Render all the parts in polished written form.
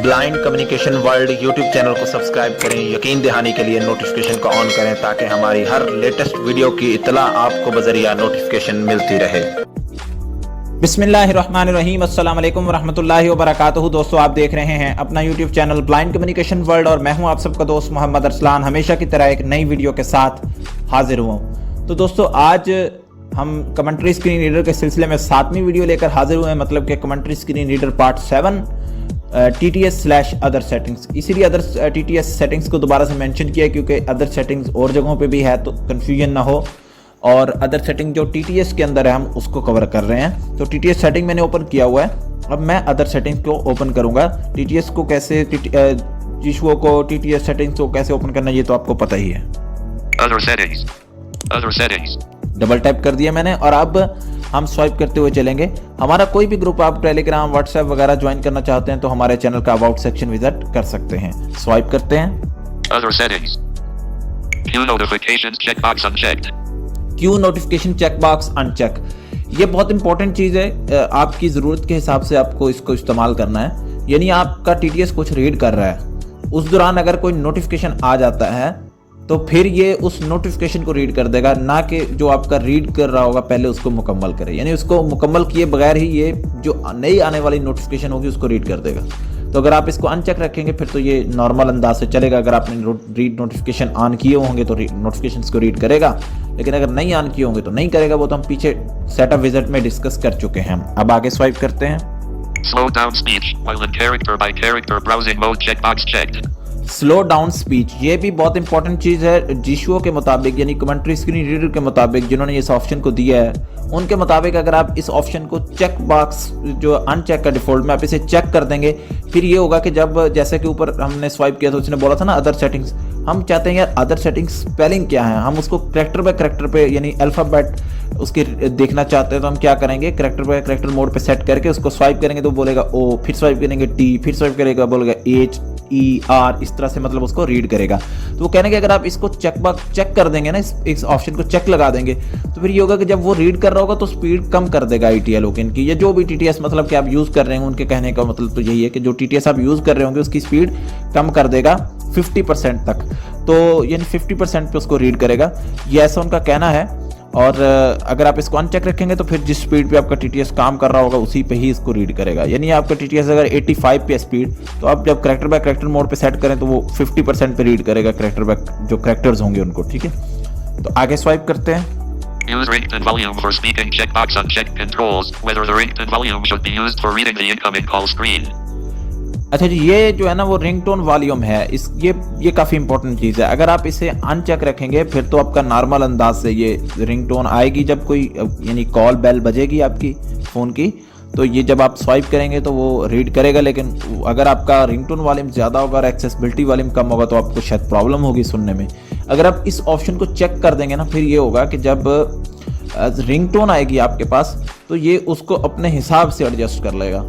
Blind communication world YouTube channel को subscribe करें। यकीन दहानी के लिए नोटिफिकेशन को ऑन करें ताकि हमारी हर लेटेस्ट वीडियो की इत्तला आपको बजरिया नोटिफिकेशन मिलती रहे। बिस्मिल्लाहिर्रहमानिर्रहीम, अस्सलाम वालेकुम रहमतुल्लाहि व बरकातुहू। दोस्तों, आप देख रहे हैं अपना YouTube channel blind communication world और मैं हूं आप सबका दोस्त मोहम्मद अरसलान, हमेशा की तरह एक नई वीडियो के साथ हाजिर हुआ हूं। तो दोस्तों, आज हम कमेंट्री स्क्रीन रीडर के सिलसिले में 7वीं वीडियो लेकर हाजिर हुए हैं, मतलब कि commentary screen reader part 7 TTS other settings. इसीलिए अदर TTS सेटिंग्स को दोबारा से मेंशन किया क्योंकि अदर सेटिंग्स और जगहों पे भी है तो कन्फ्यूजन ना हो, और अदर सेटिंग जो TTS के अंदर है हम उसको कवर कर रहे हैं। तो TTS सेटिंग मैंने ओपन किया हुआ है, अब मैं अदर सेटिंग्स को ओपन करूंगा। TTS को कैसे जिशुओ को TTS सेटिंग्स को कैसे ओपन करना ये तो आपको पता ही है। Other settings. डबल टैप कर दिया मैंने और अब हम स्वाइप करते हुए चलेंगे। हमारा कोई भी ग्रुप आप टेलीग्राम, व्हाट्सएप वगैरह ज्वाइन करना चाहते हैं तो हमारे चैनल का अबाउट सेक्शन विजिट कर सकते हैं। स्वाइप करते हैं। Other settings. Queue notifications checkbox unchecked. Q notification checkbox uncheck, ये बहुत इंपॉर्टेंट चीज़ है। आपकी ज़रूरत के हिसाब से आपको इसको इस्तेमाल करना है। यानी आपका TTS कुछ रीड कर रहा है, उस दौरान अगर कोई नोटिफिकेशन आ जाता है तो फिर ये उस नोटिफिकेशन को रीड कर देगा, ना कि जो आपका रीड कर रहा होगा पहले उसको मुकम्मल करे। यानी उसको मुकम्मल किए बगैर ही ये जो नई आने वाली नोटिफिकेशन होगी उसको रीड कर देगा। तो अगर आप इसको अनचेक रखेंगे फिर तो ये नॉर्मल अंदाज से चलेगा। अगर आपने रीड नोटिफिकेशन ऑन किए होंगे तो नोटिफिकेशंस को रीड करेगा, लेकिन अगर नहीं ऑन किए होंगे तो नहीं करेगा। वो तो हम पीछे सेटअप विजिट में डिस्कस कर चुके हैं। अब आगे स्वाइप करते हैं। Slow down speech while in character by character browsing mode checkbox checked. Slow down speech, ये भी बहुत इंपॉर्टेंट चीज़ है। जिशुओ के मुताबिक यानी कमेंट्री स्क्रीन रीडर के मुताबिक जिन्होंने इस ऑप्शन को दिया है उनके मुताबिक अगर आप इस ऑप्शन को चेक बॉक्स जो अनचेक का डिफॉल्ट में आप इसे चेक कर देंगे, फिर ये होगा कि जब जैसे कि ऊपर हमने स्वाइप किया तो उसने बोला था ना अदर सेटिंग्स, हम चाहते हैं यार अदर सेटिंग्स स्पेलिंग क्या है, हम उसको करैक्टर बाय करैक्टर पे यानी अल्फ़ाबेट उसके देखना चाहते हैं। तो हम क्या करेंगे, करैक्टर बाय करैक्टर मोड पे सेट करके उसको स्वाइप करेंगे तो बोलेगा O, फिर स्वाइप करेंगे T, फिर स्वाइप करेगा बोलेगा H, E, R, इस तरह से मतलब उसको रीड करेगा। तो वो कहने के अगर आप इसको चेक कर देंगे ना, इस ऑप्शन को चेक लगा देंगे तो फिर ये होगा कि जब वो रीड कर रहा होगा तो स्पीड कम कर देगा ITL की, या जो भी TTS मतलब कि आप यूज़ कर रहे हैं उनके कहने का मतलब तो यही है कि जो TTS आप यूज़ कर रहे होंगे उसकी स्पीड कम कर देगा 50% तक। तो यानी 50% पे उसको रीड करेगा, ये ऐसा उनका कहना है। और अगर आप इसको अनचेक रखेंगे तो फिर जिस स्पीड पे आपका TTS काम कर रहा होगा उसी पे ही इसको रीड करेगा। यानी आपका TTS अगर 85 पे स्पीड, तो आप जब करैक्टर बाय करैक्टर मोड पे सेट करें तो वो 50% पे रीड करेगा करैक्टर बाय जो करैक्टर्स होंगे उनको। ठीक है, तो आगे स्वाइप करते हैं। Use ringtone volume for speaking checkbox unchecked controls whether the ringtone volume should be used for reading the incoming call screen. अच्छा जी, ये जो है ना वो रिंगटोन वॉल्यूम है, ये काफ़ी इंपॉर्टेंट चीज़ है। अगर आप इसे अनचेक रखेंगे फिर तो आपका नॉर्मल अंदाज से ये रिंगटोन आएगी जब कोई यानी कॉल बेल बजेगी आपकी फ़ोन की, तो ये जब आप स्वाइप करेंगे तो वो रीड करेगा। लेकिन अगर आपका रिंगटोन वॉल्यूम ज़्यादा होगा और एक्सेसिबिलिटी वॉल्यूम कम होगा तो आपको शायद प्रॉब्लम होगी सुनने में। अगर आप इस ऑप्शन को चेक कर देंगे ना, फिर ये होगा कि जब रिंगटोन आएगी आपके पास तो ये उसको अपने हिसाब से एडजस्ट कर लेगा।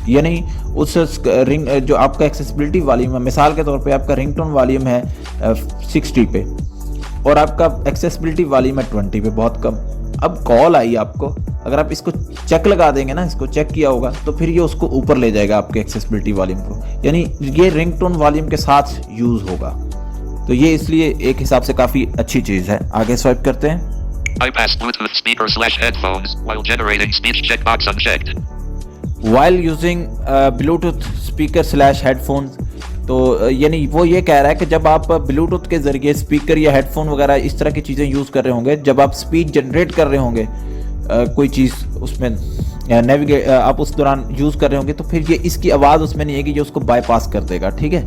यानी उस रिंग जो आपका एक्सेसिबिलिटी वॉल्यूम है, मिसाल के तौर पे आपका रिंगटोन वॉल्यूम है 60 पे और आपका एक्सेसिबिलिटी वॉल्यूम है 20 पे, बहुत कम। अब कॉल आई आपको, अगर आप इसको चेक लगा देंगे ना, इसको चेक किया होगा तो फिर ये उसको ऊपर ले जाएगा आपके एक्सेसिबिलिटी वॉल्यूम को, यानी ये रिंगटोन वॉल्यूम के साथ यूज़ होगा। तो ये इसलिए एक हिसाब से काफ़ी अच्छी चीज़ है। आगे स्वाइप करते हैं। Bypass Bluetooth speaker/headphones while generating speech checkbox unchecked. While using Bluetooth speaker headphones, तो यानी वो ये कह रहा है कि जब आप ब्लूटूथ के ज़रिए स्पीकर या हेडफोन वगैरह इस तरह की चीज़ें यूज़ कर रहे होंगे, जब आप स्पीच जनरेट कर रहे होंगे कोई चीज़ उसमें नेविगेट आप उस दौरान यूज़ कर रहे होंगे तो फिर ये इसकी आवाज़ उसमें नहीं आएगी, जो उसको बाईपास कर देगा। ठीक है,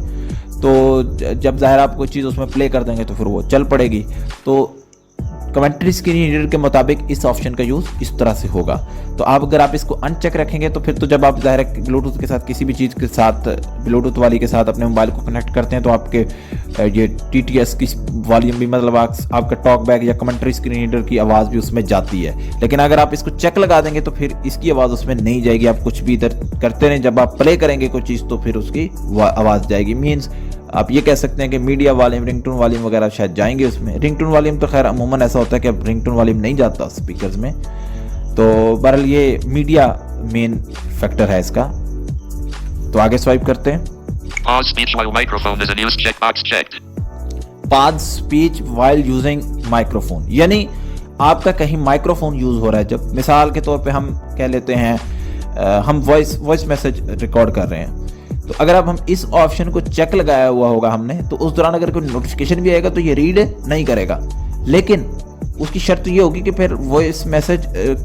तो जब ज़ाहिर आप कोई चीज़ उसमें प्ले कर देंगे तो फिर वो चल पड़ेगी। तो कमेंट्री स्क्रीन रीडर के मुताबिक इस ऑप्शन का यूज़ इस तरह से होगा। तो अगर आप इसको अनचेक रखेंगे तो फिर तो जब आप ज़ाहिर ब्लूटूथ के साथ किसी भी चीज़ के साथ ब्लूटूथ वाली के साथ अपने मोबाइल को कनेक्ट करते हैं तो आपके ये TTS की वॉल्यूम भी मतलब आपका टॉक बैक या कमेंट्री स्क्रीन रीडर की आवाज़ भी उसमें जाती है। लेकिन अगर आप इसको चेक लगा देंगे तो फिर इसकी आवाज़ उसमें नहीं जाएगी। आप कुछ भी इधर करते रहें, जब आप प्ले करेंगे कोई चीज़ तो फिर उसकी आवाज़ जाएगी। मीन्स आप ये कह सकते हैं कि मीडिया वॉल्यूम, रिंगटोन वॉल्यूम वगैरह शायद जाएंगे उसमें। रिंगटोन वॉल्यूम तो खैर अमूमन ऐसा होता है कि अब रिंगटोन वॉल्यूम नहीं जाता स्पीकर्स में, तो बहरहाल ये मीडिया मेन फैक्टर है इसका। तो आगे स्वाइप करते हैं। Pause speech while microphone is unused checkbox checked. पाज स्पीच वाइल यूजिंग माइक्रोफोन, यानी आपका कहीं माइक्रोफोन यूज हो रहा है, जब मिसाल के तौर पे हम कह लेते हैं हम वॉइस मैसेज रिकॉर्ड कर रहे हैं, तो अगर अब हम इस ऑप्शन को चेक लगाया हुआ होगा हमने, तो उस दौरान अगर कोई नोटिफिकेशन भी आएगा तो ये रीड नहीं करेगा। लेकिन उसकी शर्त ये होगी कि फिर वॉइस मैसेज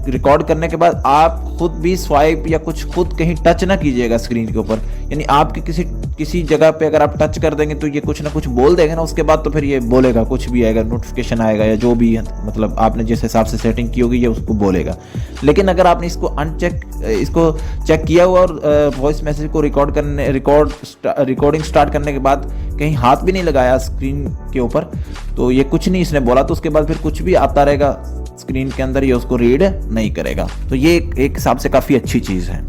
रिकॉर्ड करने के बाद आप खुद भी स्वाइप या कुछ खुद कहीं टच ना कीजिएगा स्क्रीन के ऊपर, यानी आपकी किसी जगह पे अगर आप टच कर देंगे तो ये कुछ ना कुछ बोल देगा ना, उसके बाद तो फिर ये बोलेगा, कुछ भी आएगा, नोटिफिकेशन आएगा या जो भी है, मतलब आपने जिस हिसाब से सेटिंग की होगी ये उसको बोलेगा। लेकिन अगर आपने इसको चेक किया हुआ और वॉइस मैसेज को रिकॉर्डिंग स्टार्ट करने के बाद कहीं हाथ भी नहीं लगाया स्क्रीन के ऊपर, तो ये कुछ नहीं इसने बोला, तो उसके बाद फिर कुछ भी आता रहेगा स्क्रीन के अंदर, ये उसको रीड नहीं करेगा। तो ये एक हिसाब से काफी अच्छी चीज है।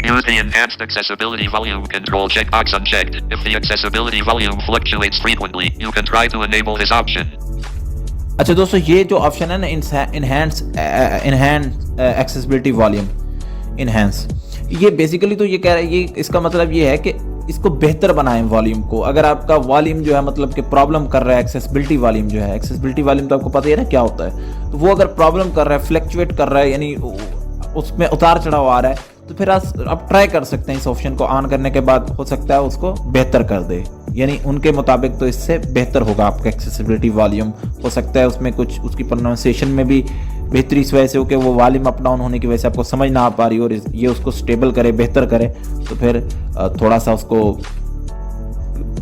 Use the enhanced accessibility volume control checkbox unchecked. If the accessibility volume fluctuates frequently, you can try to enable this option. अच्छा दोस्तों, ये जो ऑप्शन है ना इनहैंस एक्सेसिबिलिटी वॉल्यूम इनहैंस, ये बेसिकली तो ये कह रहा है, ये इसका मतलब ये है कि इसको बेहतर बनाएं वॉल्यूम को। अगर आपका वॉल्यूम जो है मतलब कि प्रॉब्लम कर रहा है, एक्सेसिबिलिटी वॉल्यूम जो है, एक्सेसिबिलिटी वॉल्यूम तो आपको पता ही है ना क्या होता है, तो वो अगर प्रॉब्लम कर रहा है, फ्लक्चुएट कर रहा है, यानी उसमें उतार चढ़ाव आ रहा है, तो फिर आप ट्राई कर सकते हैं इस ऑप्शन को ऑन करने के बाद, हो सकता है उसको बेहतर कर दे, यानी उनके मुताबिक तो इससे बेहतर होगा आपका एक्सेसिबिलिटी वॉल्यूम। हो सकता है उसमें कुछ उसकी प्रोनाउंसिएशन में भी बेहतरी इस वजह से हो कि वो वॉल्यूम अप डाउन होने की वजह से आपको समझ ना आ पा रही हो, और ये उसको स्टेबल करे, बेहतर करे, तो फिर थोड़ा सा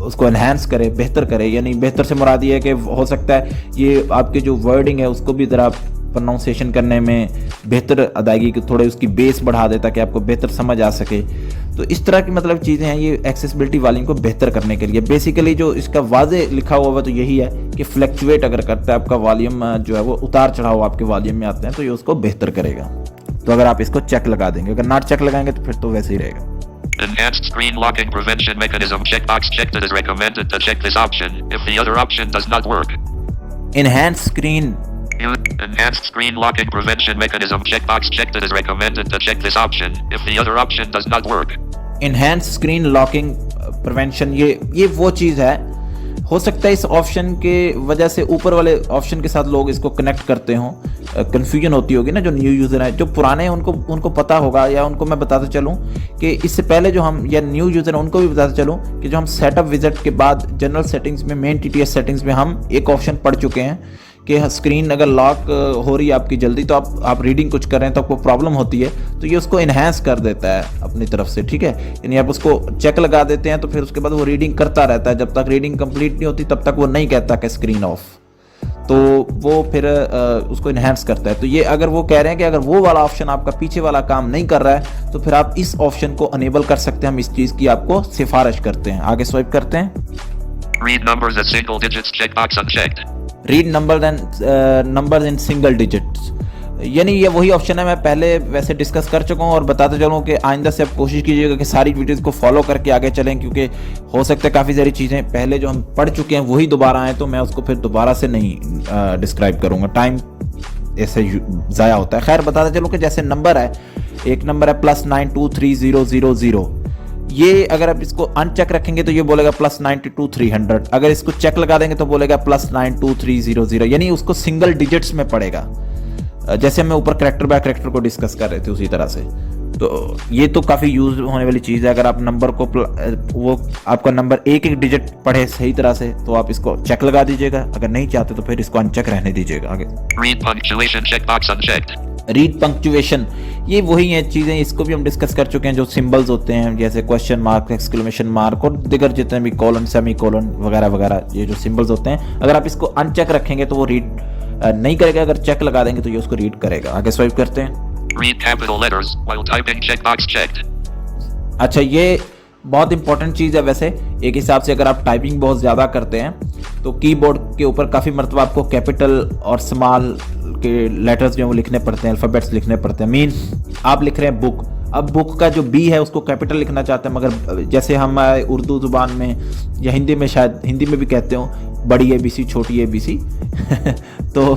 उसको एनहांस करे, बेहतर करे। यानी बेहतर से मुराद ये है कि हो सकता है ये आपके जो वर्डिंग है उसको भी ज़रा प्रोनाउंसिएशन करने में बेहतर अदायगी की थोड़े उसकी बेस बढ़ा दे ताकि आपको बेहतर समझ आ सके। तो इस तरह की मतलब चीज़ें हैं ये एक्सेसिबिलिटी वॉल्यूम को बेहतर करने के लिए। बेसिकली जो इसका वाजे लिखा हुआ तो यही है कि फ्लक्चुएट अगर करता है आपका वॉल्यूम जो है वो उतार चढ़ाव आपके वॉल्यूम में आते हैं तो ये उसको बेहतर करेगा। तो अगर आप इसको चेक लगा देंगे, अगर नॉट चेक लगाएंगे तो फिर तो वैसे ही रहेगा। Enhanced screen locking prevention mechanism checkbox checked. It is recommended to check this option if the other option does not work. Enhanced screen Enhanced screen locking prevention mechanism checkbox checked. It is recommended to check this option if the other option does not work. Enhanced screen locking prevention ये वो चीज़ है, हो सकता है इस option के वजह से ऊपर वाले ऑप्शन के साथ लोग इसको कनेक्ट करते हों, कन्फ्यूजन होती होगी ना। जो न्यू यूज़र हैं, जो पुराने हैं उनको पता होगा, या उनको मैं बताता चलूँ कि इससे पहले जो हम या न्यू यूज़र हैं उनको भी बताता चलूँ कि जो हम सेटअप विजिट के बाद जनरल सेटिंग्स में, मेन TTS सेटिंग्स में हम एक ऑप्शन पढ़ चुके हैं कि स्क्रीन अगर लॉक हो रही है आपकी जल्दी, तो आप रीडिंग कुछ कर रहे हैं तो आपको प्रॉब्लम होती है, तो ये उसको इन्हांस कर देता है अपनी तरफ से, ठीक है। यानी आप उसको चेक लगा देते हैं तो फिर उसके बाद वो रीडिंग करता रहता है, जब तक रीडिंग कंप्लीट नहीं होती तब तक वो नहीं कहता कि स्क्रीन ऑफ, तो वो फिर उसको इन्हांस करता है। तो ये अगर वो कह रहे हैं कि अगर वो वाला ऑप्शन आपका पीछे वाला काम नहीं कर रहा है तो फिर आप इस ऑप्शन को अनेबल कर सकते हैं। हम इस चीज़ की आपको सिफारिश करते हैं। आगे स्वाइप करते हैं। Read numbers at single digits checkbox unchecked. Read numbers in single digits, यानी ये वही ऑप्शन है मैं पहले वैसे डिस्कस कर चुका हूँ, और बताते चलूँ कि आइंदा से आप कोशिश कीजिएगा कि सारी वीडियोस को फॉलो करके आगे चलें, क्योंकि हो सकता है काफ़ी सारी चीज़ें पहले जो हम पढ़ चुके हैं वही दोबारा आए, तो मैं उसको फिर दोबारा से नहीं डिस्क्राइब करूँगा, टाइम ऐसे ज़ाया होता है। खैर बताते चलूँ कि जैसे नंबर है, एक नंबर है +923000, ये अगर आप इसको अनचेक रखेंगे तो ये बोलेगा +92300, अगर इसको चेक लगा देंगे तो बोलेगा +92300, यानी उसको सिंगल डिजिट्स में पड़ेगा, जैसे हम ऊपर कैरेक्टर बाय कैरेक्टर को डिस्कस कर रहे थे उसी तरह से। तो ये तो काफ़ी यूज होने वाली चीज़ है। अगर आप नंबर को वो आपका नंबर एक डिजिट पढ़े सही तरह से तो आप इसको चेक लगा दीजिएगा, अगर नहीं चाहते तो फिर इसको अनचेक रहने दीजिएगा। आगे Read punctuation checkbox unchecked. Read punctuation, ये वही हैं चीज़ें, इसको भी हम डिस्कस कर चुके हैं। जो सिंबल्स होते हैं जैसे क्वेश्चन मार्क, एक्सक्लेमेशन मार्क और दिगर जितने भी कॉलन, सेमी कॉलन वगैरह वगैरह, ये जो सिंबल्स होते हैं, अगर आप इसको अनचेक रखेंगे तो वो रीड नहीं करेगा, अगर चेक लगा देंगे तो ये उसको रीड करेगा। आगे स्वाइप करते हैं। Read capital letters while typing checkbox checked. अच्छा, ये बहुत इंपॉर्टेंट चीज़ है वैसे एक हिसाब से। अगर आप टाइपिंग बहुत ज़्यादा करते हैं तो कीबोर्ड के ऊपर काफ़ी मरतबा आपको कैपिटल और स्मॉल के लेटर्स जो है वो लिखने पड़ते हैं, अल्फ़ाबेट्स लिखने पड़ते हैं। मीन आप लिख रहे हैं बुक, अब बुक का जो बी है उसको कैपिटल लिखना चाहते हैं, मगर जैसे हम उर्दू ज़ुबान में या हिंदी में, शायद हिंदी में भी कहते हो बड़ी ABC छोटी ABC तो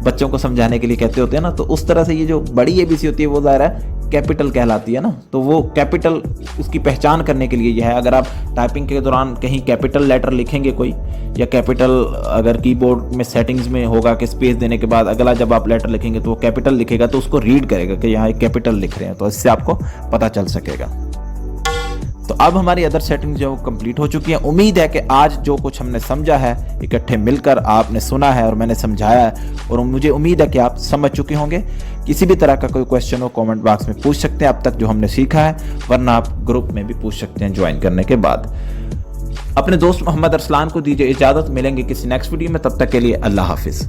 बच्चों को समझाने के लिए कहते होते हैं ना, तो उस तरह से ये जो बड़ी ABC होती है वो ज़ाहिर है कैपिटल कहलाती है ना। तो वो कैपिटल उसकी पहचान करने के लिए यह है, अगर आप टाइपिंग के दौरान कहीं कैपिटल लेटर लिखेंगे कोई, या कैपिटल अगर कीबोर्ड में सेटिंग्स में होगा कि स्पेस देने के बाद अगला जब आप लेटर लिखेंगे तो वो कैपिटल लिखेगा, तो उसको रीड करेगा कि यहाँ एक कैपिटल लिख रहे हैं, तो इससे आपको पता चल सकेगा। तो अब हमारी अदर सेटिंग जो कंप्लीट हो चुकी है। उम्मीद है कि आज जो कुछ हमने समझा है इकट्ठे मिलकर आपने सुना है और मैंने समझाया है, और मुझे उम्मीद है कि आप समझ चुके होंगे। किसी भी तरह का कोई क्वेश्चन हो कमेंट बॉक्स में पूछ सकते हैं अब तक जो हमने सीखा है, वरना आप ग्रुप में भी पूछ सकते हैं ज्वाइन करने के बाद। अपने दोस्त मोहम्मद अरसलान को दीजिए इजाज़त, मिलेंगे किसी नेक्स्ट वीडियो में, तब तक के लिए अल्लाह हाफिज़।